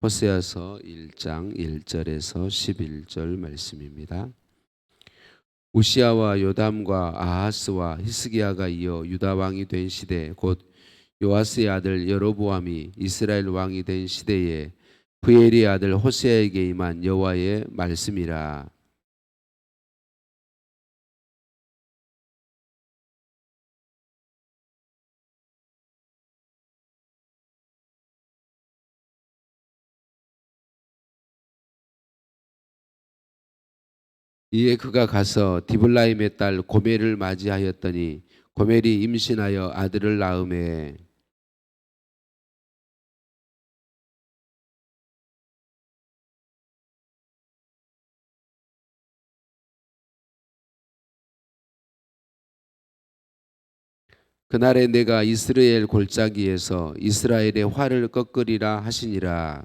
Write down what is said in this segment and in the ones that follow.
호세아서 1장 1절에서 11절 말씀입니다. 우시아와 요담과 아하스와 히스기야가 이어 유다 왕이 된 시대, 곧 요아스의 아들 여로보암이 이스라엘 왕이 된 시대에 브엘의 아들 호세아에게 임한 여호와의 말씀이라. 이에 그가 가서 디블라임의 딸 고멜을 맞이하였더니 고멜이 임신하여 아들을 낳음에, 그날에 내가 이스라엘 골짜기에서 이스라엘의 활을 꺾으리라 하시니라.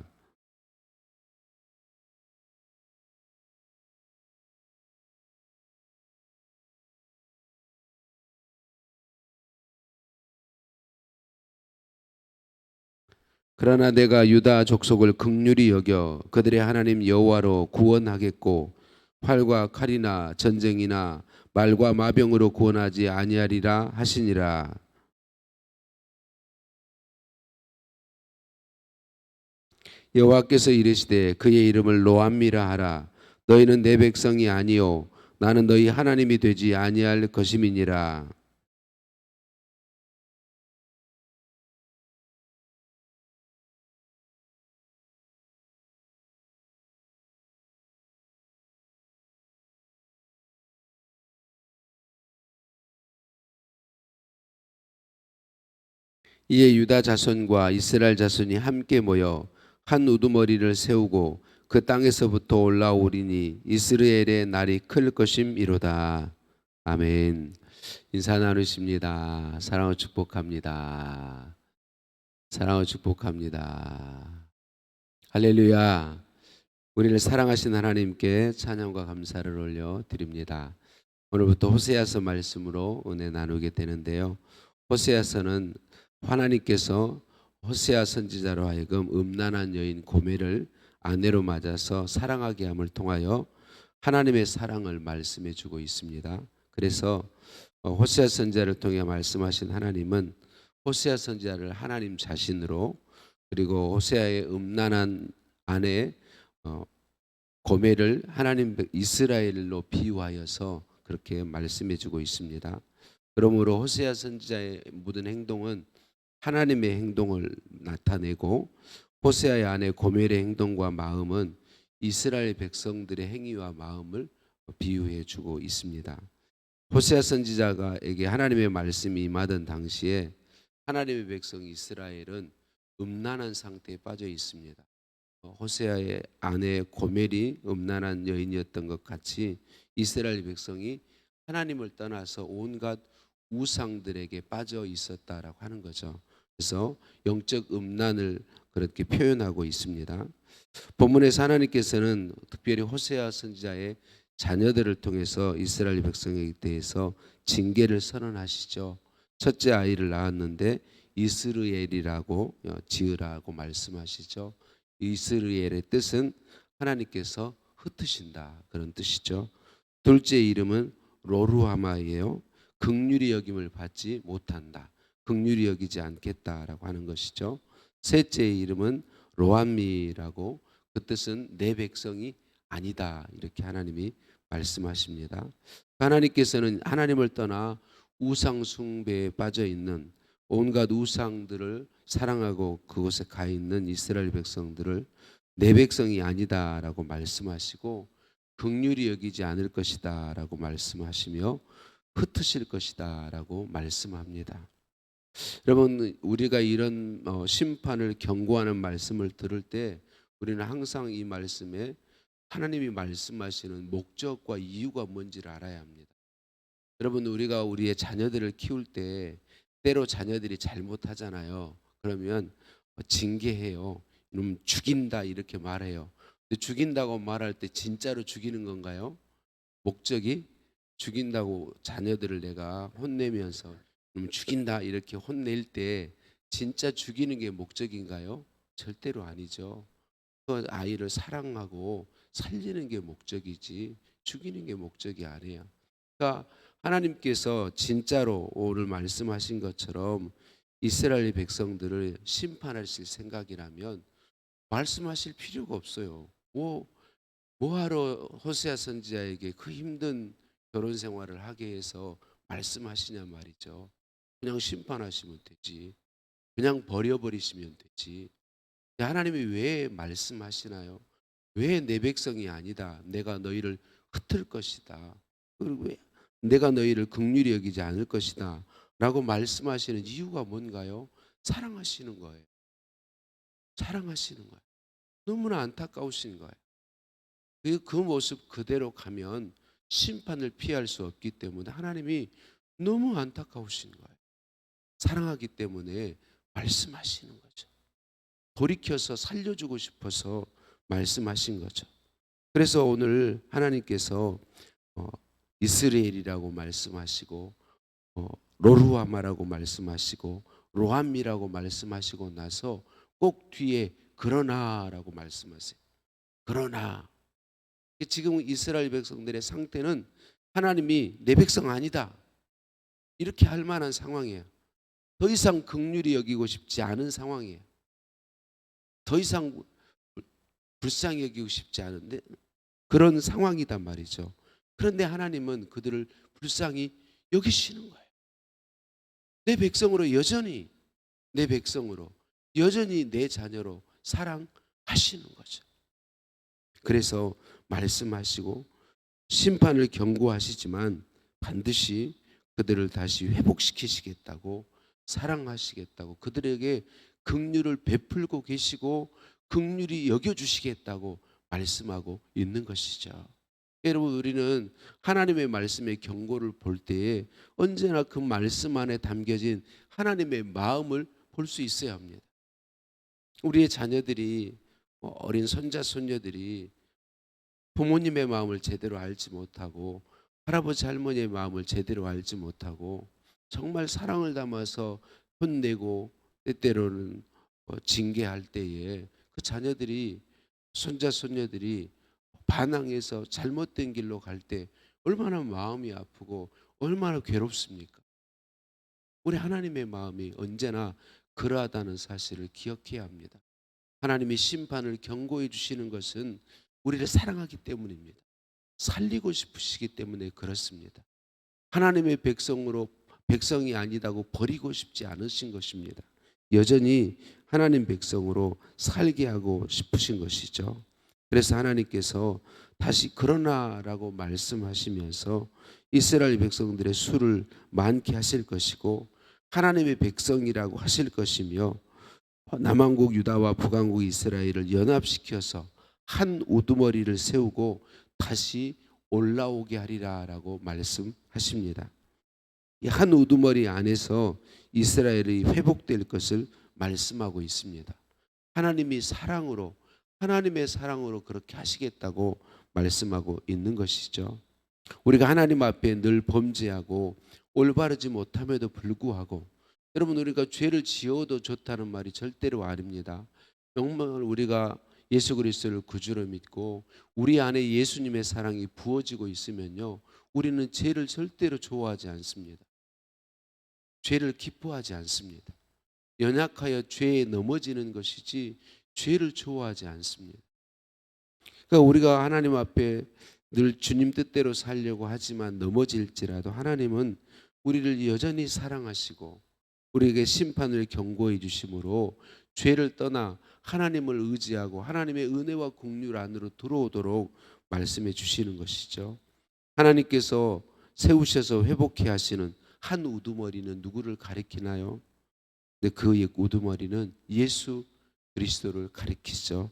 그러나 내가 유다 족속을 긍휼히 여겨 그들의 하나님 여호와로 구원하겠고 활과 칼이나 전쟁이나 말과 마병으로 구원하지 아니하리라 하시니라. 여호와께서 이르시되 그의 이름을 로암미라 하라. 너희는 내 백성이 아니요 나는 너희 하나님이 되지 아니할 것임이니라. 이에 유다 자손과 이스라엘 자손이 함께 모여 한 우두머리를 세우고 그 땅에서부터 올라오리니 이스라엘의 날이 클 것임이로다. 아멘. 인사 나누십니다. 사랑을 축복합니다. 사랑을 축복합니다. 할렐루야. 우리를 사랑하신 하나님께 찬양과 감사를 올려 드립니다. 오늘부터 호세아서 말씀으로 은혜 나누게 되는데요. 호세아서는 하나님께서 호세아 선지자로 하여금 음란한 여인 고멜을 아내로 맞아서 사랑하게 함을 통하여 하나님의 사랑을 말씀해 주고 있습니다. 그래서 호세아 선지자를 통해 말씀하신 하나님은 호세아 선지자를 하나님 자신으로, 그리고 호세아의 음란한 아내 고멜을 하나님 이스라엘로 비유하여서 그렇게 말씀해 주고 있습니다. 그러므로 호세아 선지자의 모든 행동은 하나님의 행동을 나타내고 호세아의 아내 고멜의 행동과 마음은 이스라엘 백성들의 행위와 마음을 비유해 주고 있습니다. 호세아 선지자에게 하나님의 말씀이 임하던 당시에 하나님의 백성 이스라엘은 음란한 상태에 빠져 있습니다. 호세아의 아내 고멜이 음란한 여인이었던 것 같이 이스라엘 백성이 하나님을 떠나서 온갖 우상들에게 빠져 있었다라고 하는 거죠. 그래서 영적 음란을 그렇게 표현하고 있습니다. 본문에서 하나님께서는 특별히 호세아 선지자의 자녀들을 통해서 이스라엘 백성에 대해서 징계를 선언하시죠. 첫째 아이를 낳았는데 이스르엘이라고 지으라고 말씀하시죠. 이스라엘의 뜻은 하나님께서 흩으신다, 그런 뜻이죠. 둘째 이름은 로루하마이에요. 긍휼히 여김을 받지 못한다, 긍휼히 여기지 않겠다라고 하는 것이죠. 셋째 이름은 로암미라고, 그 뜻은 내 백성이 아니다, 이렇게 하나님이 말씀하십니다. 하나님께서는 하나님을 떠나 우상 숭배에 빠져 있는 온갖 우상들을 사랑하고 그곳에 가 있는 이스라엘 백성들을 내 백성이 아니다라고 말씀하시고 긍휼히 여기지 않을 것이다라고 말씀하시며 흩으실 것이다라고 말씀합니다. 여러분, 우리가 이런 심판을 경고하는 말씀을 들을 때 우리는 항상 이 말씀에 하나님이 말씀하시는 목적과 이유가 뭔지를 알아야 합니다. 여러분, 우리가 우리의 자녀들을 키울 때 때로 자녀들이 잘못하잖아요. 그러면 징계해요. 이놈 죽인다, 이렇게 말해요. 근데 죽인다고 말할 때 진짜로 죽이는 건가요? 목적이 죽인다고 자녀들을 내가 혼내면서 죽인다 이렇게 혼낼 때 진짜 죽이는 게 목적인가요? 절대로 아니죠. 그 아이를 사랑하고 살리는 게 목적이지 죽이는 게 목적이 아니에요. 그러니까 하나님께서 진짜로 오늘 말씀하신 것처럼 이스라엘 백성들을 심판하실 생각이라면 말씀하실 필요가 없어요. 뭐하러 호세아 선지자에게 그 힘든 결혼 생활을 하게 해서 말씀하시냐 말이죠. 그냥 심판하시면 되지. 그냥 버려버리시면 되지. 하나님이 왜 말씀하시나요? 왜 내 백성이 아니다. 내가 너희를 흩을 것이다. 그리고 왜 내가 너희를 긍휼히 여기지 않을 것이다. 라고 말씀하시는 이유가 뭔가요? 사랑하시는 거예요. 사랑하시는 거예요. 너무나 안타까우신 거예요. 그 모습 그대로 가면 심판을 피할 수 없기 때문에 하나님이 너무 안타까우신 거예요. 사랑하기 때문에 말씀하시는 거죠. 돌이켜서 살려주고 싶어서 말씀하신 거죠. 그래서 오늘 하나님께서 이스라엘이라고 말씀하시고 로루아마라고 말씀하시고 로암미라고 말씀하시고 나서 꼭 뒤에 그러나라고 말씀하세요. 그러나 지금 이스라엘 백성들의 상태는 하나님이 내 백성 아니다 이렇게 할 만한 상황이에요. 더 이상 긍휼히 여기고 싶지 않은 상황이에요. 더 이상 불쌍히 여기고 싶지 않은데 그런 상황이단 말이죠. 그런데 하나님은 그들을 불쌍히 여기시는 거예요. 내 백성으로 여전히 내 백성으로 여전히 내 자녀로 사랑하시는 거죠. 그래서 말씀하시고 심판을 경고하시지만 반드시 그들을 다시 회복시키시겠다고 사랑하시겠다고 그들에게 긍휼을 베풀고 계시고 긍휼히 여겨주시겠다고 말씀하고 있는 것이죠. 여러분 우리는 하나님의 말씀의 경고를 볼 때에 언제나 그 말씀 안에 담겨진 하나님의 마음을 볼 수 있어야 합니다. 우리의 자녀들이 어린 손자 손녀들이 부모님의 마음을 제대로 알지 못하고 할아버지 할머니의 마음을 제대로 알지 못하고 정말 사랑을 담아서 혼내고 때때로는 징계할 때에 그 자녀들이 손자 손녀들이 반항해서 잘못된 길로 갈 때 얼마나 마음이 아프고 얼마나 괴롭습니까? 우리 하나님의 마음이 언제나 그러하다는 사실을 기억해야 합니다. 하나님이 심판을 경고해 주시는 것은 우리를 사랑하기 때문입니다. 살리고 싶으시기 때문에 그렇습니다. 하나님의 백성이 아니다고 버리고 싶지 않으신 것입니다. 여전히 하나님 백성으로 살게 하고 싶으신 것이죠. 그래서 하나님께서 다시 그러나라고 말씀하시면서 이스라엘 백성들의 수를 많게 하실 것이고 하나님의 백성이라고 하실 것이며 남왕국 유다와 북왕국 이스라엘을 연합시켜서 한 우두머리를 세우고 다시 올라오게 하리라라고 말씀하십니다. 이 한 우두머리 안에서 이스라엘이 회복될 것을 말씀하고 있습니다. 하나님의 사랑으로 그렇게 하시겠다고 말씀하고 있는 것이죠. 우리가 하나님 앞에 늘 범죄하고 올바르지 못함에도 불구하고 여러분 우리가 죄를 지어도 좋다는 말이 절대로 아닙니다. 정말 우리가 예수 그리스도를 구주로 믿고 우리 안에 예수님의 사랑이 부어지고 있으면요 우리는 죄를 절대로 좋아하지 않습니다. 죄를 기뻐하지 않습니다. 연약하여 죄에 넘어지는 것이지 죄를 좋아하지 않습니다. 그러니까 우리가 하나님 앞에 늘 주님 뜻대로 살려고 하지만 넘어질지라도 하나님은 우리를 여전히 사랑하시고 우리에게 심판을 경고해 주심으로 죄를 떠나 하나님을 의지하고 하나님의 은혜와 긍휼 안으로 들어오도록 말씀해 주시는 것이죠. 하나님께서 세우셔서 회복해 하시는 한 우두머리는 누구를 가리키나요? 근데 그 우두머리는 예수 그리스도를 가리키죠.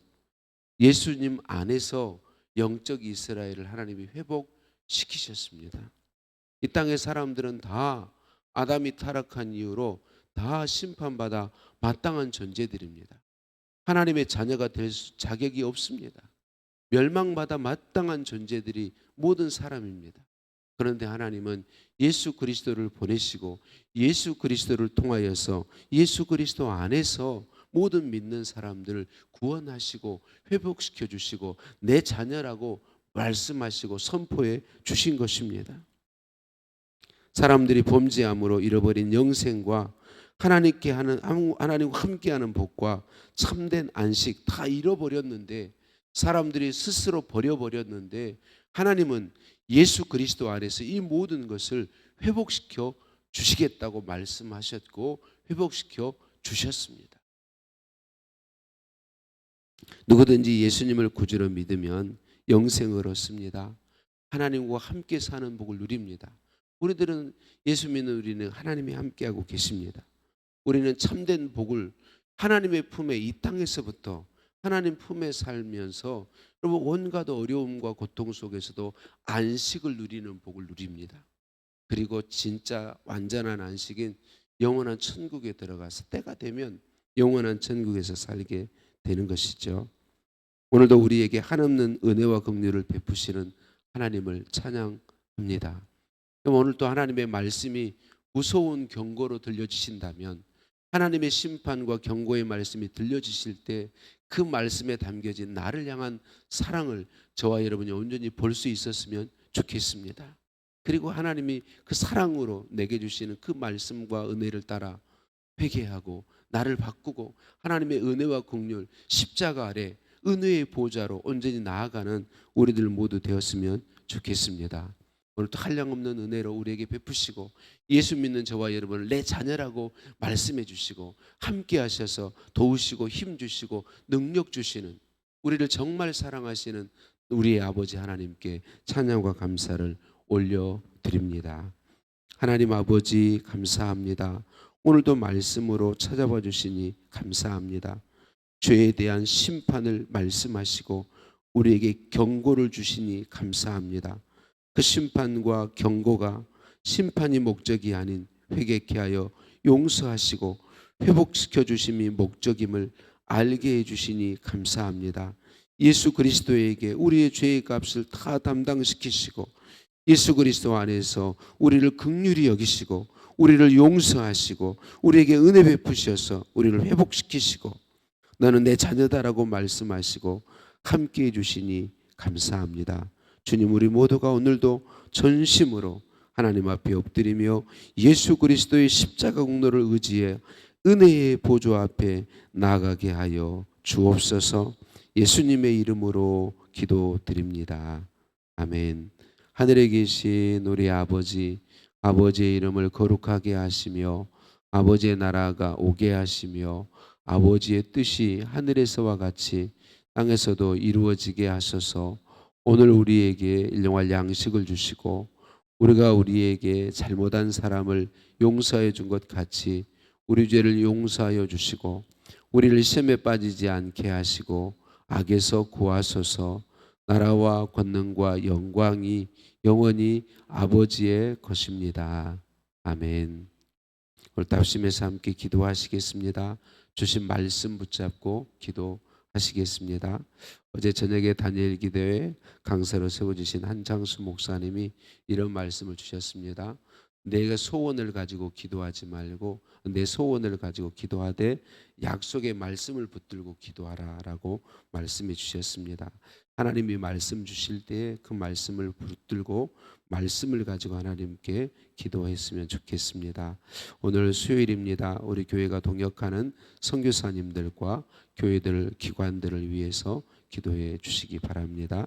예수님 안에서 영적 이스라엘을 하나님이 회복시키셨습니다. 이 땅의 사람들은 다 아담이 타락한 이후로 다 심판받아 마땅한 존재들입니다. 하나님의 자녀가 될 자격이 없습니다. 멸망받아 마땅한 존재들이 모든 사람입니다. 그런데 하나님은 예수 그리스도를 보내시고 예수 그리스도를 통하여서 예수 그리스도 안에서 모든 믿는 사람들을 구원하시고 회복시켜 주시고 내 자녀라고 말씀하시고 선포해 주신 것입니다. 사람들이 범죄함으로 잃어버린 영생과 하나님과 함께하는 복과 참된 안식 다 잃어버렸는데, 사람들이 스스로 버려버렸는데, 하나님은 예수 그리스도 안에서 이 모든 것을 회복시켜 주시겠다고 말씀하셨고 회복시켜 주셨습니다. 누구든지 예수님을 구주로 믿으면 영생을 얻습니다. 하나님과 함께 사는 복을 누립니다. 우리들은 예수 믿는 우리는 하나님이 함께하고 계십니다. 우리는 참된 복을 하나님의 품에, 이 땅에서부터 하나님 품에 살면서 여러분 온갖 어려움과 고통 속에서도 안식을 누리는 복을 누립니다. 그리고 진짜 완전한 안식인 영원한 천국에 들어가서 때가 되면 영원한 천국에서 살게 되는 것이죠. 오늘도 우리에게 한없는 은혜와 긍휼을 베푸시는 하나님을 찬양합니다. 그럼 오늘 또 하나님의 말씀이 무서운 경고로 들려주신다면, 하나님의 심판과 경고의 말씀이 들려주실 때 그 말씀에 담겨진 나를 향한 사랑을 저와 여러분이 온전히 볼 수 있었으면 좋겠습니다. 그리고 하나님이 그 사랑으로 내게 주시는 그 말씀과 은혜를 따라 회개하고 나를 바꾸고 하나님의 은혜와 긍휼 십자가 아래 은혜의 보좌로 온전히 나아가는 우리들 모두 되었으면 좋겠습니다. 오늘도 한량없는 은혜로 우리에게 베푸시고 예수 믿는 저와 여러분을 내 자녀라고 말씀해 주시고 함께 하셔서 도우시고 힘 주시고 능력 주시는, 우리를 정말 사랑하시는 우리의 아버지 하나님께 찬양과 감사를 올려드립니다. 하나님 아버지 감사합니다. 오늘도 말씀으로 찾아봐 주시니 감사합니다. 죄에 대한 심판을 말씀하시고 우리에게 경고를 주시니 감사합니다. 그 심판과 경고가 심판이 목적이 아닌 회개케 하여 용서하시고 회복시켜 주심이 목적임을 알게 해 주시니 감사합니다. 예수 그리스도에게 우리의 죄의 값을 다 담당시키시고 예수 그리스도 안에서 우리를 긍휼히 여기시고 우리를 용서하시고 우리에게 은혜 베푸셔서 우리를 회복시키시고 너는 내 자녀다라고 말씀하시고 함께해 주시니 감사합니다. 주님, 우리 모두가 오늘도 전심으로 하나님 앞에 엎드리며 예수 그리스도의 십자가 공로를 의지해 은혜의 보좌 앞에 나아가게 하여 주옵소서. 예수님의 이름으로 기도드립니다. 아멘. 하늘에 계신 우리 아버지, 아버지의 이름을 거룩하게 하시며 아버지의 나라가 오게 하시며 아버지의 뜻이 하늘에서와 같이 땅에서도 이루어지게 하소서. 오늘 우리에게 일용할 양식을 주시고 우리가 우리에게 잘못한 사람을 용서해 준 것 같이 우리 죄를 용서하여 주시고 우리를 시험에 빠지지 않게 하시고 악에서 구하소서. 나라와 권능과 영광이 영원히 아버지의 것입니다. 아멘. 오늘 답심에서 함께 기도하시겠습니다. 주신 말씀 붙잡고 기도하시겠습니다. 어제 저녁에 다니엘 기도회 강사로 세워주신 한창수 목사님이 이런 말씀을 주셨습니다. 내가 소원을 가지고 기도하지 말고 내 소원을 가지고 기도하되 약속의 말씀을 붙들고 기도하라라고 말씀해 주셨습니다. 하나님이 말씀 주실 때 그 말씀을 붙들고 말씀을 가지고 하나님께 기도했으면 좋겠습니다. 오늘 수요일입니다. 우리 교회가 동역하는 선교사님들과 교회들 기관들을 위해서 기도해 주시기 바랍니다.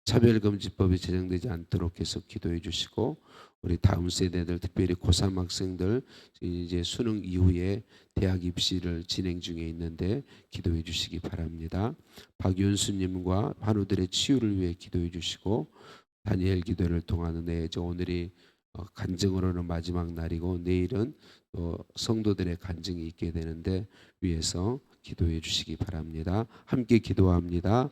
차별금지법이 제정되지 않도록 계속 기도해 주시고 우리 다음 세대들 특별히 고3 학생들 이제 수능 이후에 대학 입시를 진행 중에 있는데 기도해 주시기 바랍니다. 박윤수님과 환우들의 치유를 위해 기도해 주시고 다니엘 기도를 통하는 오늘이 간증으로는 마지막 날이고 내일은 성도들의 간증이 있게 되는데 위해서 기도해 주시기 바랍니다. 함께 기도합니다.